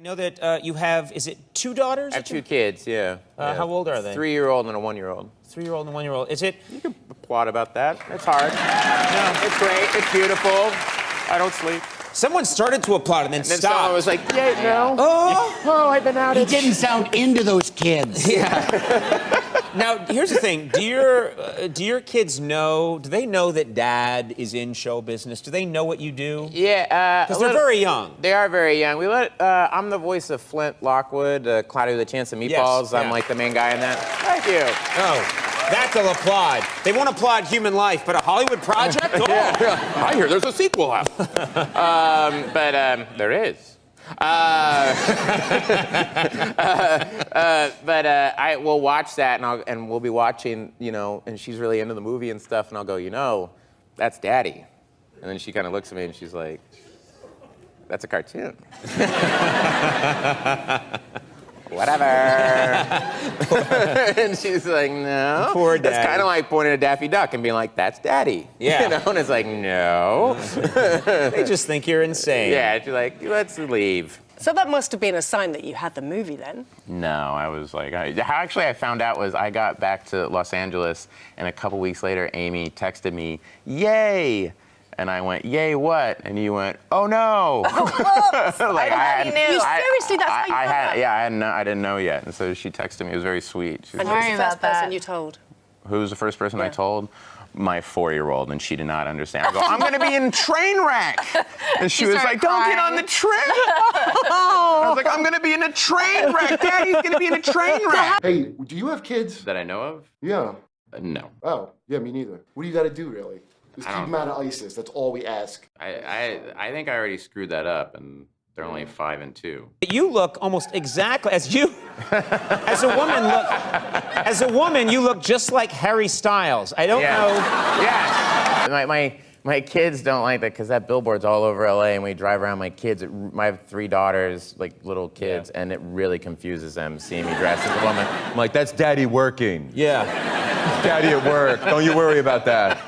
know that you have, is it 2 daughters? I have 2 kids, yeah. How old are they? 3-year-old and a 1-year-old. 3-year-old and 1-year-old. Is it? You can applaud about that. It's hard. No, it's great. It's beautiful. I don't sleep. Someone started to applaud and then Then stopped. someone was like, yeah, no. Oh, I've been out. He didn't sound into those kids. Yeah. Now, here's the thing. Do your kids know, do they know that Dad is in show business? Do they know what you do? Yeah. Because they're very young. They are very young. I'm the voice of Flint Lockwood, Cloudy with a Chance of Meatballs. Yes, yeah. I'm like the main guy in that. Thank you. Oh, that they'll applaud. They won't applaud Human Life, but a Hollywood project? Oh. Yeah. I hear there's a sequel out. But there is. But I will watch that, and we'll be watching, and she's really into the movie and stuff, and I'll go, that's Daddy. And then she kind of looks at me and she's like, that's a cartoon. Whatever. And she's like, no. Poor Daddy. That's kind of like pointing at Daffy Duck and being like, that's Daddy. Yeah. And it's like, no. They just think you're insane. Yeah, she's like, let's leave. So that must have been a sign that you had the movie then. No, I was like, how actually I found out was I got back to Los Angeles, and a couple weeks later, Amy texted me, yay! And I went, yay what? And you went, oh no! Like, I knew. Seriously, that's how you found out? Yeah, I didn't know yet. And so she texted me, it was very sweet. And who was the first person you told? Who was the first person I told? My 4-year-old, and she did not understand. I go, I'm gonna be in Trainwreck. And she was like, don't get on the train. I was like, I'm gonna be in a train wreck. Daddy's gonna be in a train wreck. Hey, do you have kids? That I know of? Yeah. No. Oh, yeah, me neither. What do you got to do, really? Just keep them out of ISIS. That's all we ask. I think I already screwed that up, and they're only 5 and 2. You look almost exactly as you, as a woman, you look just like Harry Styles. I don't know. Yeah. My kids don't like that because that billboard's all over LA, and we drive around my kids. I have 3 daughters, like little kids, and it really confuses them seeing me dressed as a woman. I'm like, that's Daddy working. Yeah. Daddy at work. Don't you worry about that.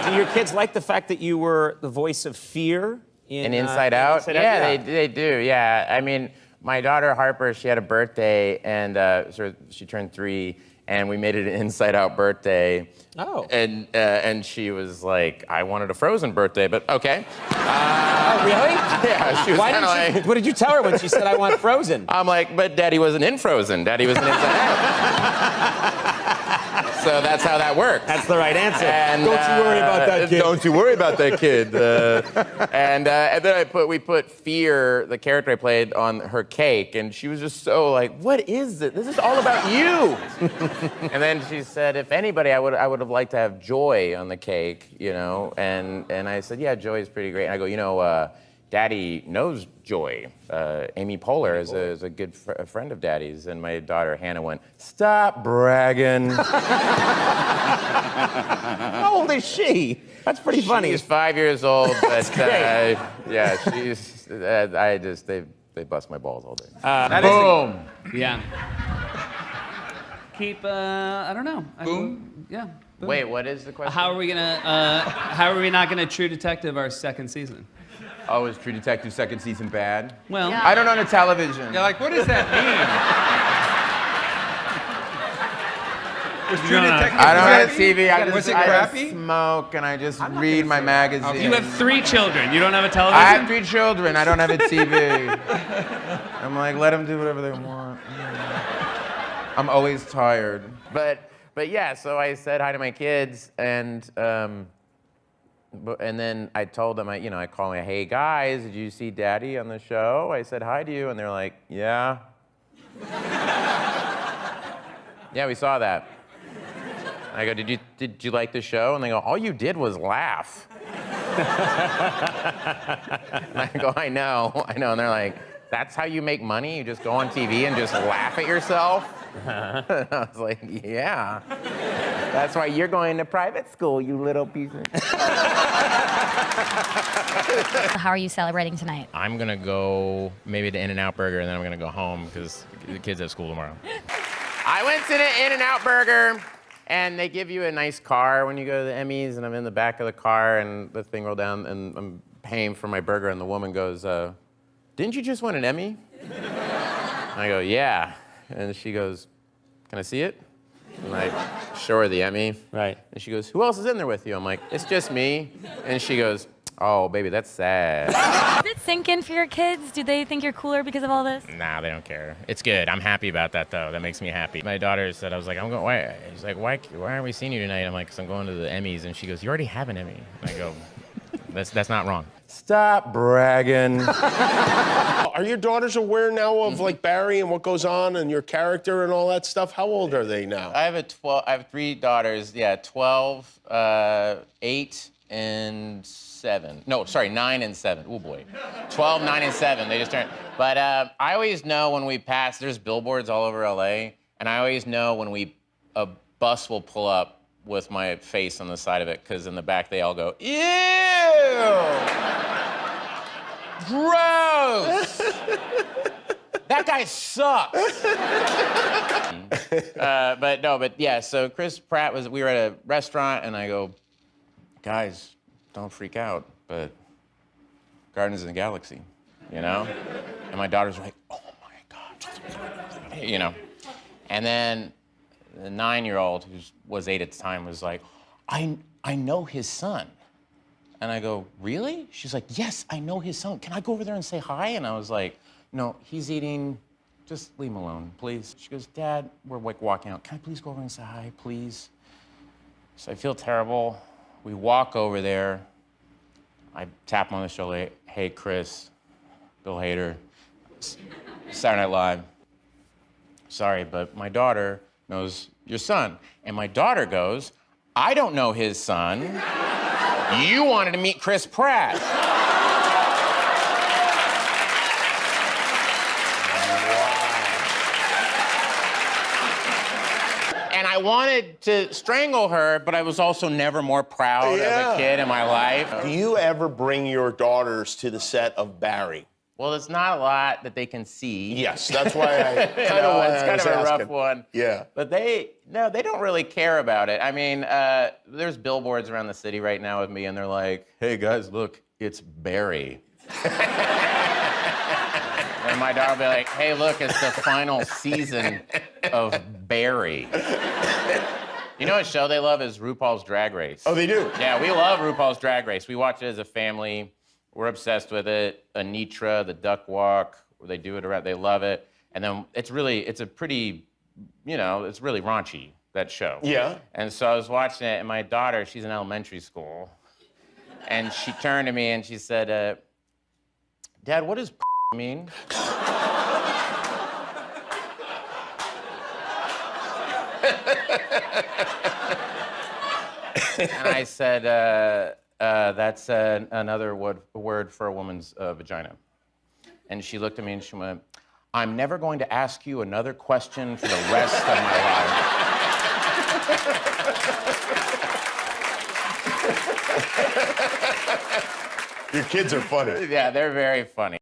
Do your kids like the fact that you were the voice of fear in Inside Out? Inside Yeah, Out? they do. Yeah, I mean, my daughter Harper, she had a birthday, and she turned 3, and we made it an Inside Out birthday. Oh. And she was like, I wanted a Frozen birthday, but okay. Oh, really? Yeah, she was kind of like. What did you tell her when she said, I want Frozen? I'm like, but Daddy wasn't in Frozen. Daddy was in Inside Out. So that's how that works. That's the right answer. And, don't you worry about that kid. Don't you worry about that kid. And then we put Fear, the character I played, on her cake, and she was just so like, what is this? This is all about you. And then she said, if anybody, I would have liked to have Joy on the cake, And I said, yeah, Joy is pretty great. And I go, Daddy knows Joy. Amy Poehler is a good friend of Daddy's. And my daughter Hannah went, stop bragging. How old is she? That's pretty funny. She's 5 years old, but great. yeah, she's. They bust my balls all day. Boom. Yeah. Keep. I don't know. Boom. Yeah. Boom. Wait, what is the question? How are we not gonna True Detective our 2nd season? Oh, is True Detective 2nd season bad? Well, I don't own a television. You're like, what does that mean? Was True Detective I don't have crappy? TV. Was it I crappy? just smoke and I just read my magazine. you have 3 children. You don't have a television? I have 3 children. I don't have a TV. I'm like, let them do whatever they want. I'm always tired. But yeah, so I said hi to my kids, and then I told them, I called me, hey guys, did you see Daddy on the show? I said hi to you, and they're like, yeah. Yeah, we saw that. I go, did you like the show? And they go, all you did was laugh. And I go, I know. And they're like, that's how you make money? You just go on TV and just laugh at yourself? I was like, yeah. That's why you're going to private school, you little piece of... How are you celebrating tonight? I'm gonna go maybe to In-N-Out Burger, and then I'm gonna go home because the kids have school tomorrow. I went to the In-N-Out Burger, and they give you a nice car when you go to the Emmys, and I'm in the back of the car, and the thing rolled down, and I'm paying for my burger, and the woman goes, didn't you just win an Emmy? And I go, yeah. And she goes, can I see it? And I show her the Emmy. Right. And she goes, who else is in there with you? I'm like, it's just me. And she goes, oh, baby, that's sad. Does it sink in for your kids? Do they think you're cooler because of all this? Nah, they don't care. It's good. I'm happy about that, though. That makes me happy. My daughter said, I was like, I'm going, why? She's like, why aren't we seeing you tonight? I'm like, because I'm going to the Emmys. And she goes, you already have an Emmy. And I go, that's not wrong. Stop bragging. Are your daughters aware now of like Barry and what goes on and your character and all that stuff? How old are they now? I have 3 daughters. Yeah, 12, 8, and 7. No, sorry, 9 and 7. Oh boy, 12, 9, and 7. They just turned. But I always know when we pass. There's billboards all over LA, and I always know when a bus will pull up with my face on the side of it, because in the back they all go, ew, gross. That guy sucks. but yeah, so Chris Pratt we were at a restaurant, and I go, guys, don't freak out, but Guardians of the Galaxy, you know? And my daughters were like, oh my God, you know? And then the 9-year-old, who was 8 at the time, was like, I know his son. And I go, really? She's like, yes, I know his son. Can I go over there and say hi? And I was like, no, he's eating. Just leave him alone, please. She goes, Dad, we're like walking out. Can I please go over and say hi, please? So I feel terrible. We walk over there. I tap him on the shoulder. Hey, Chris, Bill Hader, Saturday Night Live. Sorry, but my daughter knows your son. And my daughter goes, I don't know his son. You wanted to meet Chris Pratt. And I wanted to strangle her, but I was also never more proud of a kid in my life. Do you ever bring your daughters to the set of Barry? Well, it's not a lot that they can see. Yes, that's why I It's kind of a rough one. Yeah. But they don't really care about it. I mean, there's billboards around the city right now with me, and they're like, hey, guys, look, it's Barry. And my daughter will be like, hey, look, it's the final season of Barry. You know what show they love is RuPaul's Drag Race. Oh, they do? Yeah, we love RuPaul's Drag Race. We watch it as a family. We're obsessed with it. Anitra, the duck walk, where they do it around, they love it. And then it's a pretty, it's really raunchy, that show. Yeah. And so I was watching it, and my daughter, she's in elementary school, and she turned to me and she said, Dad, what does mean? And I said, that's another word for a woman's vagina. And she looked at me and she went, I'm never going to ask you another question for the rest of my life. Your kids are funny. Yeah, they're very funny.